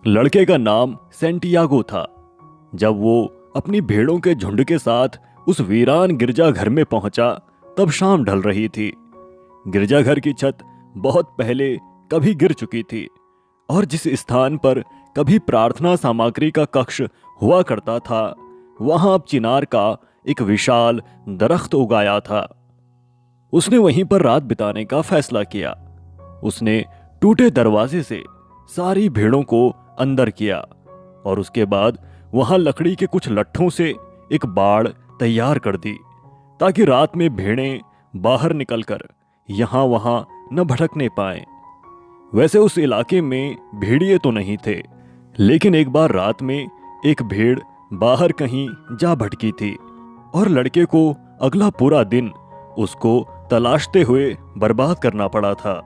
लड़के का नाम सेंटियागो था। जब वो अपनी भेड़ों के झुंड के साथ उस वीरान गिरजाघर में पहुंचा, तब शाम ढल रही थी। गिरजाघर की छत बहुत पहले कभी गिर चुकी थी और जिस स्थान पर कभी प्रार्थना सामग्री का कक्ष हुआ करता था, वहां अब चिनार का एक विशाल दरख्त उगाया था। उसने वहीं पर रात बिताने का फैसला किया। उसने टूटे दरवाजे से सारी भेड़ों को अंदर किया और उसके बाद वहां लकड़ी के कुछ लट्ठों से एक बाड़ तैयार कर दी, ताकि रात में भेड़ें बाहर निकलकर यहां वहां न भटकने पाएं। वैसे उस इलाके में भेड़िए तो नहीं थे, लेकिन एक बार रात में एक भेड़ बाहर कहीं जा भटकी थी और लड़के को अगला पूरा दिन उसको तलाशते हुए बर्बाद करना पड़ा था।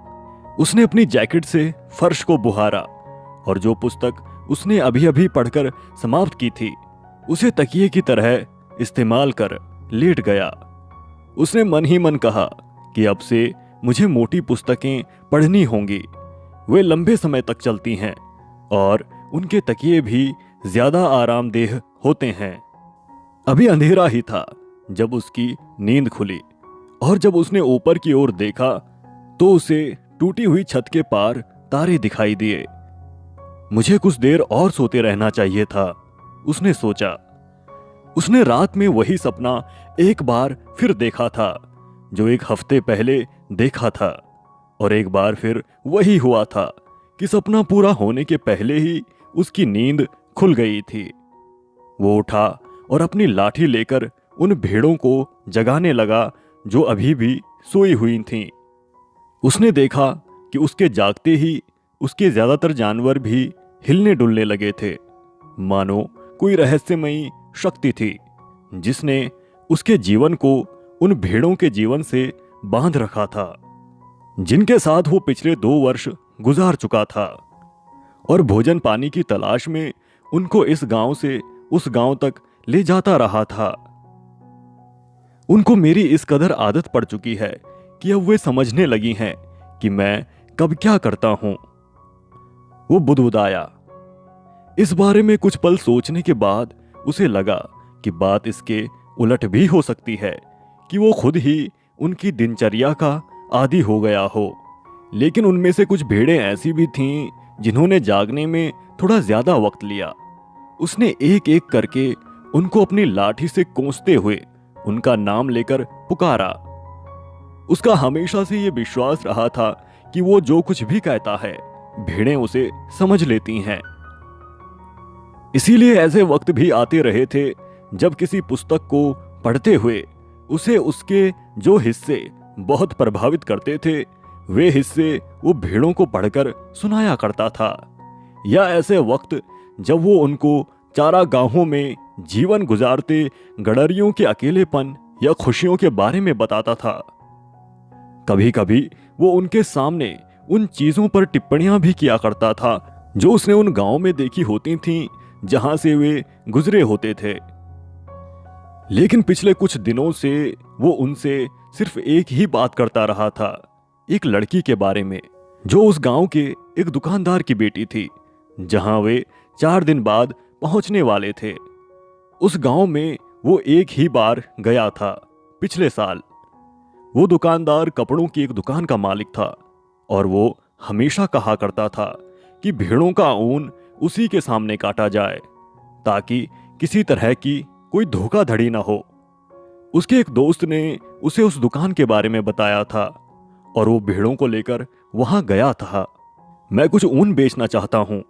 उसने अपनी जैकेट से फर्श को बुहारा और जो पुस्तक उसने अभी अभी पढ़कर समाप्त की थी, उसे तकिए की तरह इस्तेमाल कर लेट गया। उसने मन ही मन कहा कि अब से मुझे मोटी पुस्तकें पढ़नी होंगी। वे लंबे समय तक चलती हैं और उनके तकिए भी ज्यादा आरामदेह होते हैं। अभी अंधेरा ही था जब उसकी नींद खुली और जब उसने ऊपर की ओर देखा तो उसे टूटी हुई छत के पार तारे दिखाई दिए। मुझे कुछ देर और सोते रहना चाहिए था, उसने सोचा। उसने रात में वही सपना एक बार फिर देखा था जो एक हफ्ते पहले देखा था, और एक बार फिर वही हुआ था कि सपना पूरा होने के पहले ही उसकी नींद खुल गई थी। वो उठा और अपनी लाठी लेकर उन भेड़ों को जगाने लगा जो अभी भी सोई हुई थीं। उसने देखा कि उसके जागते ही उसके ज्यादातर जानवर भी हिलने डुलने लगे थे, मानो कोई रहस्यमयी शक्ति थी जिसने उसके जीवन को उन भेड़ों के जीवन से बांध रखा था, जिनके साथ वो पिछले 2 वर्ष गुजार चुका था और भोजन पानी की तलाश में उनको इस गांव से उस गांव तक ले जाता रहा था। उनको मेरी इस कदर आदत पड़ चुकी है कि अब वे समझने लगी हैं कि मैं कब क्या करता हूं। वो बुदबुदाया। इस बारे में कुछ पल सोचने के बाद उसे लगा कि बात इसके उलट भी हो सकती है कि वो खुद ही उनकी दिनचर्या का आदी हो गया हो। लेकिन उनमें से कुछ भेड़ें ऐसी भी थीं जिन्होंने जागने में थोड़ा ज्यादा वक्त लिया। उसने एक एक करके उनको अपनी लाठी से कोसते हुए उनका नाम लेकर पुकारा। उसका हमेशा से यह विश्वास रहा था कि वो जो कुछ भी कहता है भेड़ें उसे समझ लेती हैं। इसीलिए ऐसे वक्त भी आते रहे थे जब किसी पुस्तक को पढ़ते हुए उसे उसके जो हिस्से बहुत प्रभावित करते थे, वे हिस्से वो भेड़ों को पढ़कर सुनाया करता था, या ऐसे वक्त जब वो उनको चारागाहों में जीवन गुजारते गडरियों के अकेलेपन या खुशियों के बारे में बताता था। कभी कभी वो उनके सामने उन चीजों पर टिप्पणियां भी किया करता था जो उसने उन गांवों में देखी होती थीं जहां से वे गुजरे होते थे। लेकिन पिछले कुछ दिनों से वो उनसे सिर्फ एक ही बात करता रहा था, एक लड़की के बारे में जो उस गांव के एक दुकानदार की बेटी थी, जहां वे 4 दिन बाद पहुंचने वाले थे। उस गांव में वो एक ही बार गया था, पिछले साल। वो दुकानदार कपड़ों की एक दुकान का मालिक था और वो हमेशा कहा करता था कि भेड़ों का ऊन उसी के सामने काटा जाए ताकि किसी तरह की कोई धोखाधड़ी ना हो। उसके एक दोस्त ने उसे उस दुकान के बारे में बताया था और वो भेड़ों को लेकर वहां गया था। मैं कुछ ऊन बेचना चाहता हूं,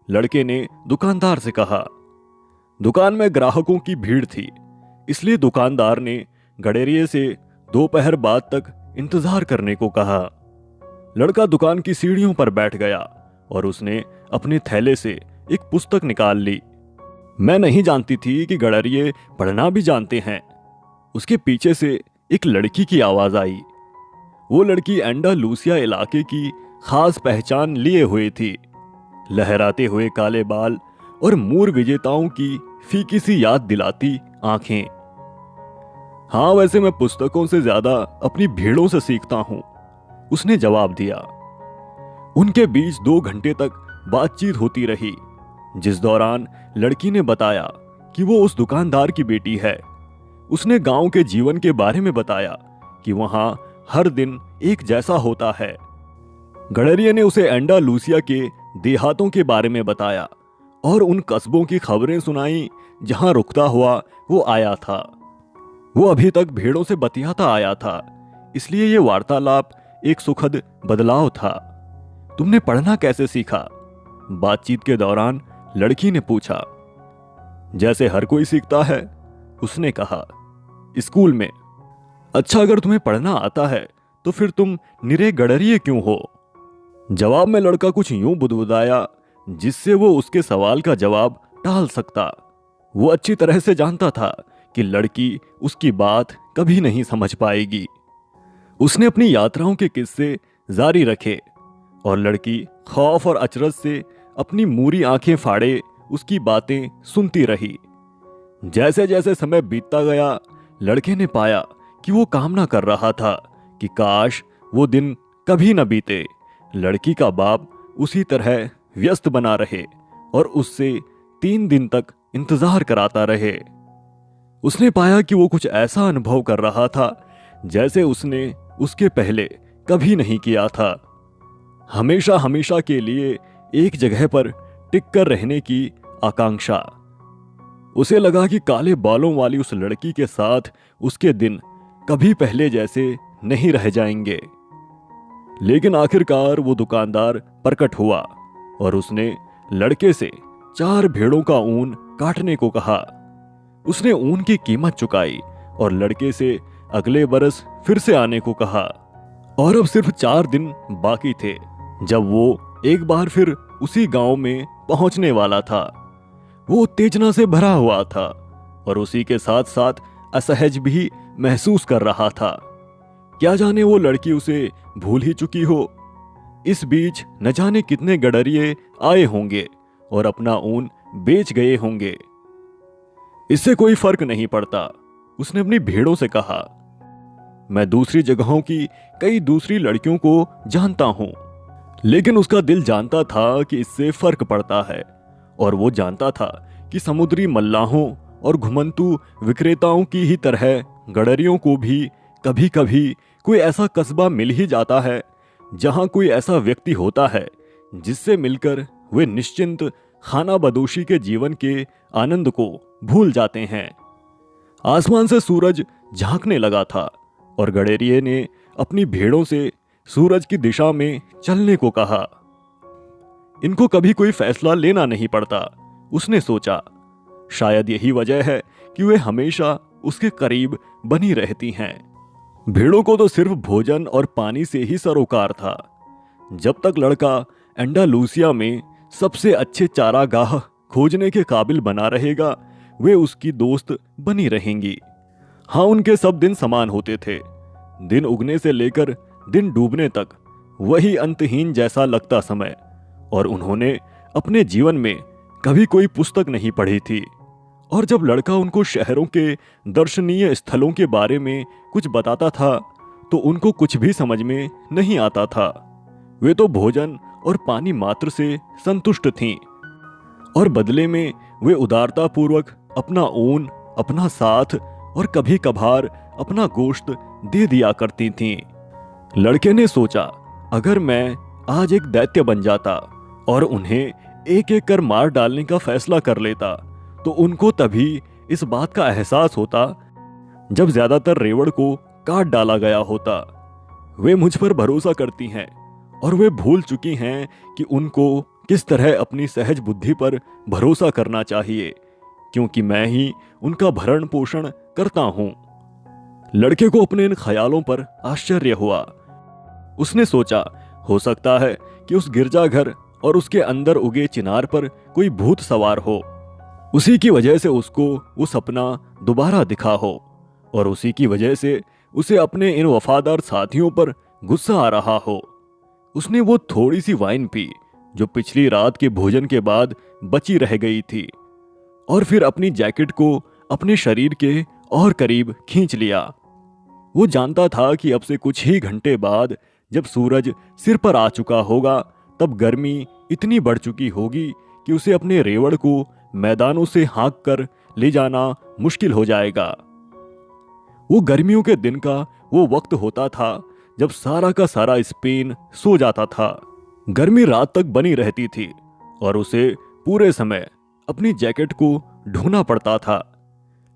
लड़के ने दुकानदार से कहा। दुकान में ग्राहकों की भीड़ थी, इसलिए दुकानदार ने गडेरिये से दोपहर बाद तक इंतजार करने को कहा। लड़का दुकान की सीढ़ियों पर बैठ गया और उसने अपने थैले से एक पुस्तक निकाल ली। मैं नहीं जानती थी कि गडरिये पढ़ना भी जानते हैं। उसके पीछे से एक लड़की की आवाज आई। वो लड़की एंडालूसिया इलाके की खास पहचान लिए हुए थी, लहराते हुए काले बाल और मूर विजेताओं की फीकी सी याद दिलाती आंखें। हाँ, वैसे मैं पुस्तकों से ज्यादा अपनी भेड़ों से सीखता हूं, उसने जवाब दिया। उनके बीच 2 घंटे तक बातचीत होती रही, जिस दौरान लड़की ने बताया कि वो उस दुकानदार की बेटी है। उसने गांव के जीवन के बारे में बताया कि वहां हर दिन एक जैसा होता है। गडरिया ने उसे एंडालूसिया के देहातों के बारे में बताया और उन कस्बों की खबरें सुनाई जहां रुकता हुआ वो आया था। वो अभी तक भेड़ों से बतियाता आया था, इसलिए ये वार्तालाप एक सुखद बदलाव था। तुमने पढ़ना कैसे सीखा? बातचीत के दौरान लड़की ने पूछा। जैसे हर कोई सीखता है, उसने कहा, स्कूल में। अच्छा, अगर तुम्हें पढ़ना आता है तो फिर तुम निरे गडरिये क्यों हो? जवाब में लड़का कुछ यूं बुदबुदाया जिससे वो उसके सवाल का जवाब टाल सकता। वो अच्छी तरह से जानता था कि लड़की उसकी बात कभी नहीं समझ पाएगी। उसने अपनी यात्राओं के किस्से जारी रखे और लड़की खौफ और अचरज से अपनी मूरी आंखें फाड़े उसकी बातें सुनती रही। जैसे जैसे समय बीतता गया, लड़के ने पाया कि वो कामना कर रहा था कि काश वो दिन कभी न बीते। लड़की का बाप उसी तरह व्यस्त बना रहे और उससे 3 दिन तक इंतजार कराता रहे। उसने पाया कि वो कुछ ऐसा अनुभव कर रहा था जैसे उसने उसके पहले कभी नहीं किया था। हमेशा हमेशा के लिए एक जगह पर टिक कर रहने की आकांक्षा। उसे लगा कि काले बालों वाली उस लड़की के साथ उसके दिन कभी पहले जैसे नहीं रह जाएंगे। लेकिन आखिरकार वो दुकानदार प्रकट हुआ और उसने लड़के से 4 भेड़ों का ऊन काटने को कहा। उसने ऊन की कीमत चुकाई और लड़के से अगले बरस फिर से आने को कहा। और अब सिर्फ 4 दिन बाकी थे जब वो एक बार फिर उसी गांव में पहुंचने वाला था। वो उत्तेजना से भरा हुआ था और उसी के साथ साथ असहज भी महसूस कर रहा था। क्या जाने वो लड़की उसे भूल ही चुकी हो। इस बीच न जाने कितने गडरिये आए होंगे और अपना ऊन बेच गए होंगे। इससे कोई फर्क नहीं पड़ता, उसने अपनी भेड़ों से कहा। मैं दूसरी जगहों की कई दूसरी लड़कियों को जानता हूं, लेकिन उसका दिल जानता था कि इससे फर्क पड़ता है। और वो जानता था कि समुद्री मल्लाहों और घुमंतू विक्रेताओं की ही तरह गडरियों को भी कभी कभी कोई ऐसा कस्बा मिल ही जाता है जहां कोई ऐसा व्यक्ति होता है जिससे मिलकर वे निश्चिंत खाना बदोशी के जीवन के आनंद को भूल जाते हैं। आसमान से सूरज झांकने लगा था और गडरिये ने अपनी भेड़ों से सूरज की दिशा में चलने को कहा। इनको कभी कोई फैसला लेना नहीं पड़ता, उसने सोचा। शायद यही वजह है कि वे हमेशा उसके करीब बनी रहती हैं। भेड़ों को तो सिर्फ भोजन और पानी से ही सरोकार था। जब तक लड़का एंडालूसिया में सबसे अच्छे चारागाह खोजने के काबिल बना रहेगा, वे उसकी दोस्त बनी रहेंगी। हाँ, उनके सब दिन समान होते थे। दिन उगने से लेकर दिन डूबने तक वही अंतहीन जैसा लगता समय। और उन्होंने अपने जीवन में कभी कोई पुस्तक नहीं पढ़ी थी। और जब लड़का उनको शहरों के दर्शनीय स्थलों के बारे में कुछ बताता था तो उनको कुछ भी समझ में नहीं आता था। वे तो भोजन और पानी मात्र से संतुष्ट थीं और बदले में वे उदारतापूर्वक अपना ऊन, अपना साथ और कभी कभार अपना गोश्त दे दिया करती थीं। लड़के ने सोचा, अगर मैं आज एक दैत्य बन जाता और उन्हें एक एक कर मार डालने का फैसला कर लेता तो उनको तभी इस बात का एहसास होता जब ज्यादातर रेवड़ को काट डाला गया होता। वे मुझ पर भरोसा करती हैं और वे भूल चुकी हैं कि उनको किस तरह अपनी सहज बुद्धि पर भरोसा करना चाहिए, क्योंकि मैं ही उनका भरण पोषण करता हूं। लड़के को अपने इन ख्यालों पर आश्चर्य हुआ। उसने सोचा, हो सकता है कि उस गिरजाघर और उसके अंदर उगे चिनार पर कोई भूत सवार हो। उसी की वजह से उसको वो सपना दोबारा दिखा हो और उसी की वजह से उसे अपने इन वफादार साथियों पर गुस्सा आ रहा हो। उसने वो थोड़ी सी वाइन पी जो पिछली रात के भोजन के बाद बची रह गई थी और फिर अपनी जैकेट को अपने शरीर के और करीब खींच लिया। वो जानता था कि अब से कुछ ही घंटे बाद जब सूरज सिर पर आ चुका होगा तब गर्मी इतनी बढ़ चुकी होगी कि उसे अपने रेवड़ को मैदानों से हाँक कर ले जाना मुश्किल हो जाएगा। वो गर्मियों के दिन का वो वक्त होता था जब सारा का सारा स्पेन सो जाता था। गर्मी रात तक बनी रहती थी और उसे पूरे समय अपनी जैकेट को ढूंढना पड़ता था।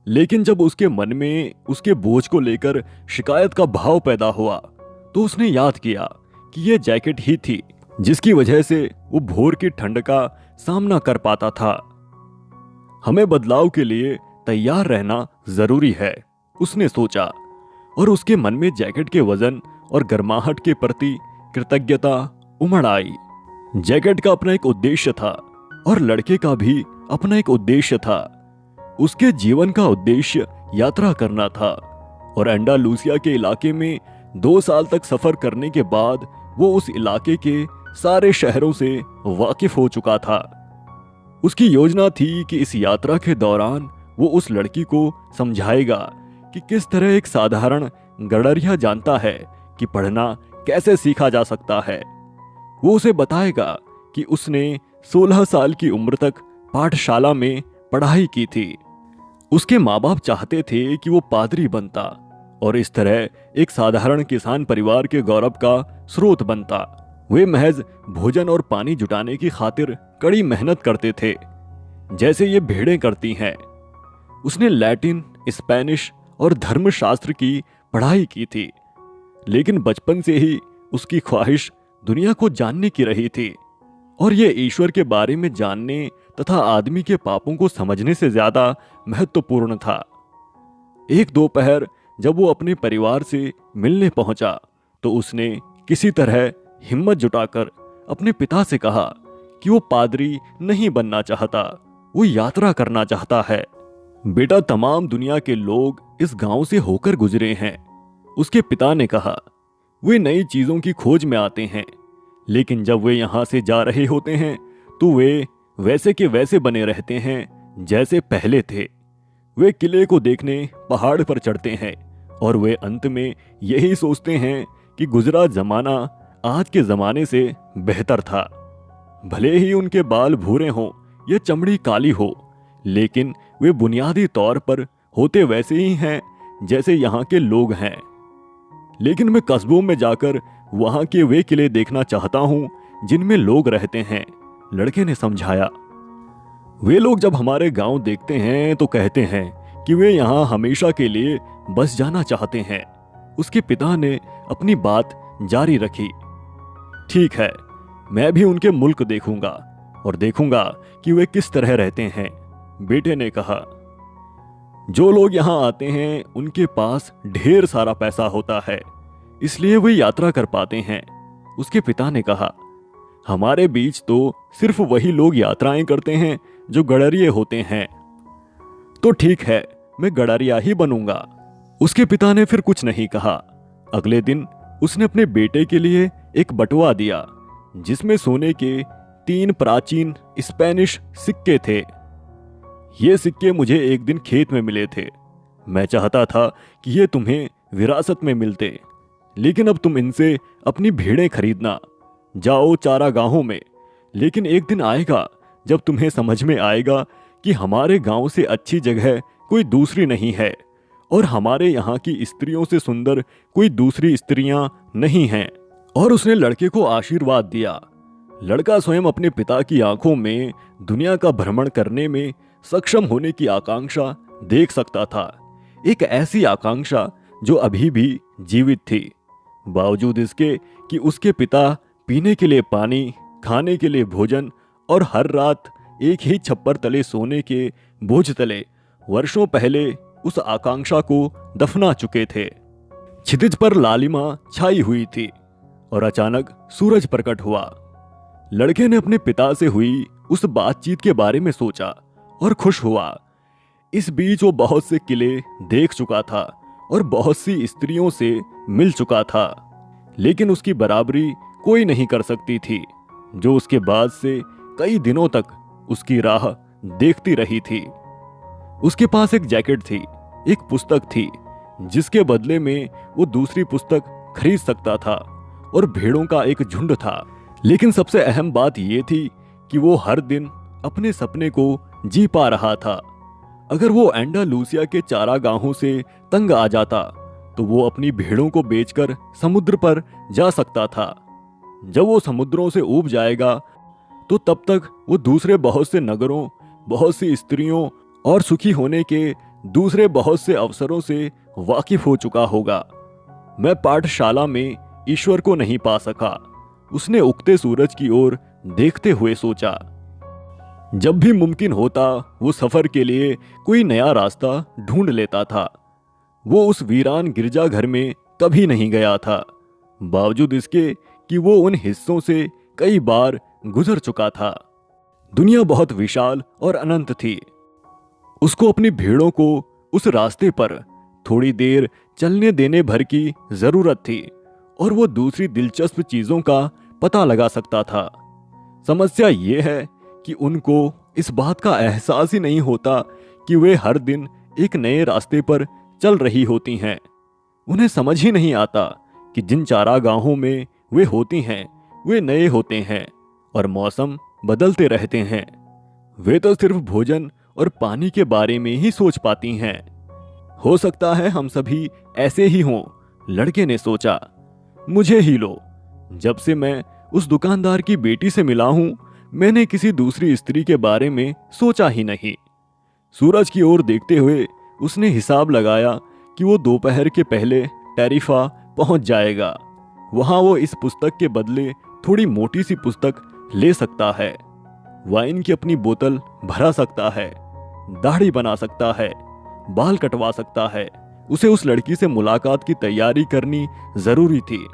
लेकिन जब उसके मन में उसके बोझ को लेकर शिकायत का भाव पैदा हुआ तो उसने याद किया कि यह जैकेट ही थी जिसकी वजह से वो भोर की ठंड का सामना कर पाता था। हमें बदलाव के लिए तैयार रहना जरूरी है, उसने सोचा, और उसके मन में जैकेट के वजन और गर्माहट के प्रति कृतज्ञता उमड़ आई। जैकेट का अपना एक उद्देश्य था और लड़के का भी अपना एक उद्देश्य था। उसके जीवन का उद्देश्य यात्रा करना था और एंडालूसिया के इलाके में 2 साल तक सफर करने के बाद वो उस इलाके के सारे शहरों से वाकिफ हो चुका था। उसकी योजना थी कि इस यात्रा के दौरान वो उस लड़की को समझाएगा कि किस तरह एक साधारण गडरिया जानता है कि पढ़ना कैसे सीखा जा सकता है। वो उसे बताएगा कि उसने 16 साल की उम्र तक पाठशाला में पढ़ाई की थी। उसके माँ बाप चाहते थे कि वो पादरी बनता और इस तरह एक साधारण किसान परिवार के गौरव का स्रोत बनता। वे महज भोजन और पानी जुटाने की खातिर कड़ी मेहनत करते थे, जैसे ये भेड़ें करती हैं। उसने लैटिन, स्पेनिश और धर्मशास्त्र की पढ़ाई की थी, लेकिन बचपन से ही उसकी ख्वाहिश दुनिया को जानने की रही थी और यह ईश्वर के बारे में जानने तथा आदमी के पापों को समझने से ज्यादा महत्वपूर्ण था। एक दोपहर जब वो अपने परिवार से मिलने पहुंचा तो उसने किसी तरह हिम्मत जुटाकर अपने पिता से कहा कि वो पादरी नहीं बनना चाहता, वो यात्रा करना चाहता है। बेटा, तमाम दुनिया के लोग इस गांव से होकर गुजरे हैं, उसके पिता ने कहा। वे नई चीजों की खोज में आते हैं, लेकिन जब वे यहां से जा रहे होते हैं तो वे वैसे के वैसे बने रहते हैं जैसे पहले थे। वे किले को देखने पहाड़ पर चढ़ते हैं और वे अंत में यही सोचते हैं कि गुजरा जमाना आज के जमाने से बेहतर था। भले ही उनके बाल भूरे हों या चमड़ी काली हो, लेकिन वे बुनियादी तौर पर होते वैसे ही हैं जैसे यहाँ के लोग हैं। लेकिन मैं कस्बों में जाकर वहां के वे किले देखना चाहता हूं जिनमें लोग रहते हैं, लड़के ने समझाया। वे लोग जब हमारे गांव देखते हैं तो कहते हैं कि वे यहां हमेशा के लिए बस जाना चाहते हैं, उसके पिता ने अपनी बात जारी रखी। ठीक है, मैं भी उनके मुल्क देखूंगा और देखूंगा कि वे किस तरह रहते हैं, बेटे ने कहा। जो लोग यहां आते हैं उनके पास ढेर सारा पैसा होता है, इसलिए वे यात्रा कर पाते हैं, उसके पिता ने कहा। हमारे बीच तो सिर्फ वही लोग यात्राएं करते हैं जो गडरिये होते हैं। तो ठीक है, मैं गडरिया ही बनूंगा, उसके पिता ने फिर कुछ नहीं कहा। अगले दिन उसने अपने बेटे के लिए एक बटुआ दिया जिसमें सोने के 3 प्राचीन स्पेनिश सिक्के थे। ये सिक्के मुझे एक दिन खेत में मिले थे। मैं चाहता था कि ये तुम्हें विरासत में मिलते, लेकिन अब तुम इनसे अपनी भेड़ें खरीदना। जाओ चारागाहों में, लेकिन एक दिन आएगा जब तुम्हें समझ में आएगा कि हमारे गांव से अच्छी जगह कोई दूसरी नहीं है और हमारे यहाँ की स्त्रियों से सुंदर कोई दूसरी स्त्रियां नहीं हैं। और उसने लड़के को आशीर्वाद दिया। लड़का स्वयं अपने पिता की आंखों में दुनिया का भ्रमण करने में सक्षम होने की आकांक्षा देख सकता था, एक ऐसी आकांक्षा जो अभी भी जीवित थी, बावजूद इसके कि उसके पिता पीने के लिए पानी, खाने के लिए भोजन और हर रात एक ही छप्पर तले सोने के बोझ तले वर्षों पहले उस आकांक्षा को दफना चुके थे। क्षितिज पर लालिमा छाई हुई थी और अचानक सूरज प्रकट हुआ। लड़के ने अपने पिता से हुई उस बातचीत के बारे में सोचा और खुश हुआ। इस बीच वो बहुत से किले देख चुका था और बहुत सी स्त्रियों से मिल चुका था, लेकिन उसकी बराबरी कोई नहीं कर सकती थी, जो उसके बाद से कई दिनों तक उसकी राह देखती रही थी। उसके पास एक जैकेट थी, एक पुस्तक थी जिसके बदले में वो दूसरी पुस्तक खरीद सकता था, और भेड़ों का एक झुंड था। लेकिन सबसे अहम बात यह थी कि वो हर दिन अपने सपने को जी पा रहा था। अगर वो एंडालूसिया के चारागाहों से तंग आ जाता तो वो अपनी भेड़ों को बेचकर समुद्र पर जा सकता था। जब वो समुद्रों से ऊब जाएगा तो तब तक वो दूसरे बहुत से नगरों, बहुत सी स्त्रियों और सुखी होने के दूसरे बहुत से अवसरों से वाकिफ हो चुका होगा। मैं पाठशाला में ईश्वर को नहीं पा सका, उसने उगते सूरज की ओर देखते हुए सोचा। जब भी मुमकिन होता वो सफर के लिए कोई नया रास्ता ढूंढ लेता था। वो उस वीरान गिरजाघर में कभी नहीं गया था, बावजूद इसके कि वो उन हिस्सों से कई बार गुजर चुका था। दुनिया बहुत विशाल और अनंत थी। उसको अपनी भेड़ों को उस रास्ते पर थोड़ी देर चलने देने भर की जरूरत थी और वो दूसरी दिलचस्प चीजों का पता लगा सकता था। समस्या ये है कि उनको इस बात का एहसास ही नहीं होता कि वे हर दिन एक नए रास्ते पर चल रही होती हैं। उन्हें समझ ही नहीं आता कि जिन चारागाहों में वे होती हैं वे नए होते हैं और मौसम बदलते रहते हैं। वे तो सिर्फ भोजन और पानी के बारे में ही सोच पाती हैं। हो सकता है हम सभी ऐसे ही हों, लड़के ने सोचा। मुझे ही लो, जब से मैं उस दुकानदार की बेटी से मिला हूं मैंने किसी दूसरी स्त्री के बारे में सोचा ही नहीं। सूरज की ओर देखते हुए उसने हिसाब लगाया कि वो दोपहर के पहले टैरिफा पहुंच जाएगा। वहां वो इस पुस्तक के बदले थोड़ी मोटी सी पुस्तक ले सकता है, वाइन की अपनी बोतल भरा सकता है, दाढ़ी बना सकता है, बाल कटवा सकता है। उसे उस लड़की से मुलाकात की तैयारी करनी जरूरी थी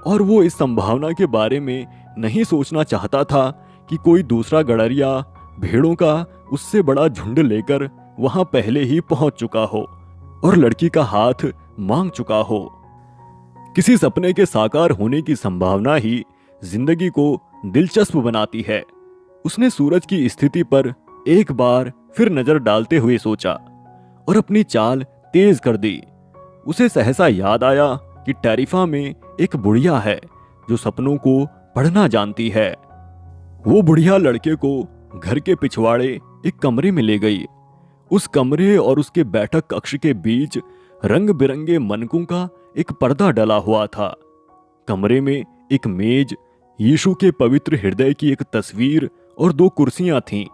और वो इस संभावना के बारे में नहीं सोचना चाहता था कि कोई दूसरा गड़रिया भेड़ों का उससे बड़ा झुंड लेकर वहां पहले ही पहुंच चुका हो और लड़की का हाथ मांग चुका हो। किसी सपने के साकार होने की संभावना ही जिंदगी को दिलचस्प बनाती है। उसने सूरज की स्थिति पर एक बार फिर नजर डालते हुए सोचा और अपनी चाल तेज कर दी। उसे सहसा याद आया कि टैरिफा में एक बुढ़िया है जो सपनों को पढ़ना जानती है। वो बुढ़िया लड़के को घर के पिछवाड़े एक कमरे में ले गई। उस कमरे और उसके बैठक कक्ष के बीच रंग बिरंगे मनकों का एक पर्दा डला हुआ था। कमरे में एक मेज, यीशु के पवित्र हृदय की एक तस्वीर और 2 कुर्सियां थीं।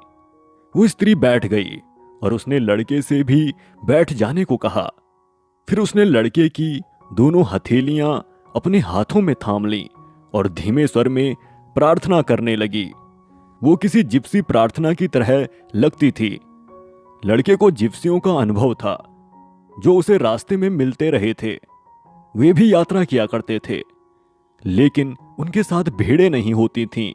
वो स्त्री बैठ गई और उसने लड़के से भी बैठ जाने को कहा। फिर उसने लड़के की दोनों हथेलियां अपने हाथों में थाम लीं और धीमे स्वर में प्रार्थना करने लगी। वो किसी जिप्सी प्रार्थना की तरह लगती थी। लड़के को जिप्सियों का अनुभव था जो उसे रास्ते में मिलते रहे थे। वे भी यात्रा किया करते थे, लेकिन उनके साथ भेड़ें नहीं होती थीं।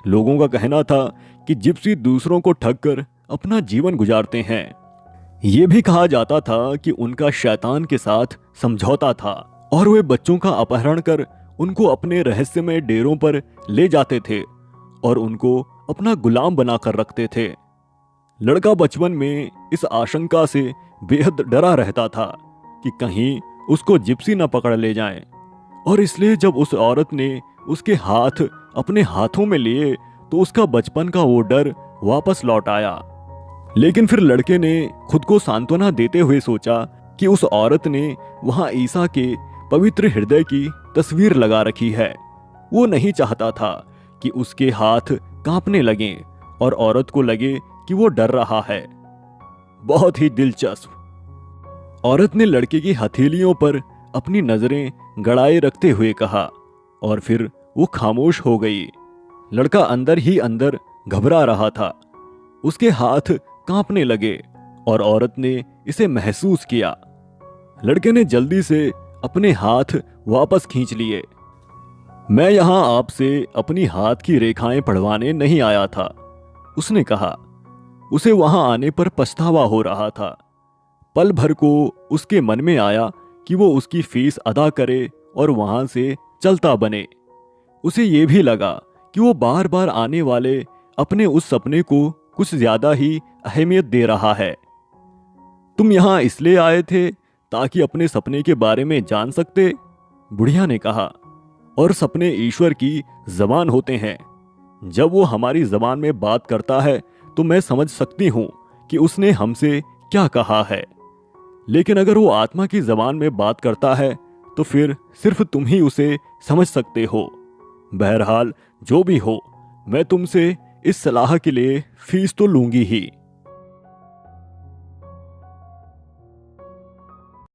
लोगों का कहना था कि जिप्सी दूसरों को ठग कर अपना जीवन गुजारते हैं। ये भी कहा जाता था कि उनका शैतान के साथ समझौता था और वे बच्चों का अपहरण कर उनको अपने रहस्यमय डेरों पर ले जाते थे और उनको अपना गुलाम बनाकर रखते थे। लड़का बचपन में इस आशंका से बेहद डरा रहता था कि कहीं उसको जिप्सी न पकड़ ले जाएं, और इसलिए जब उस औरत ने उसके हाथ अपने हाथों में लिए तो उसका बचपन का वो डर वापस लौट आया। लेकिन फिर लड़के ने खुद को सांत्वना देते हुए सोचा कि उस औरत ने वहां ईसा के पवित्र हृदय की तस्वीर लगा रखी है। वो नहीं चाहता था कि उसके हाथ कांपने लगें और औरत को लगे कि वो डर रहा है। बहुत ही दिलचस्प। औरत ने लड़के की हथेलियों पर अपनी नजरें गड़ाए रखते हुए कहा और फिर वो खामोश हो गई। लड़का अंदर ही अंदर घबरा रहा था। उसके हाथ कांपने लगे और औरत ने इसे महसूस किया। लड़के ने जल्दी से अपने हाथ वापस खींच लिए। मैं यहां आपसे अपनी हाथ की रेखाएं पढ़वाने नहीं आया था, उसने कहा। उसे वहां आने पर पछतावा हो रहा था। पल भर को उसके मन में आया कि वो उसकी फीस अदा करे और वहां से चलता बने। उसे ये भी लगा कि वो बार बार आने वाले अपने उस सपने को कुछ ज्यादा ही अहमियत दे रहा है। तुम यहां इसलिए आए थे ताकि अपने सपने के बारे में जान सकते, बुढ़िया ने कहा। और सपने ईश्वर की जबान होते हैं। जब वो हमारी जबान में बात करता है तो मैं समझ सकती हूँ कि उसने हमसे क्या कहा है, लेकिन अगर वो आत्मा की जबान में बात करता है तो फिर सिर्फ तुम ही उसे समझ सकते हो। बहरहाल जो भी हो, मैं तुमसे इस सलाह के लिए फीस तो लूंगी ही।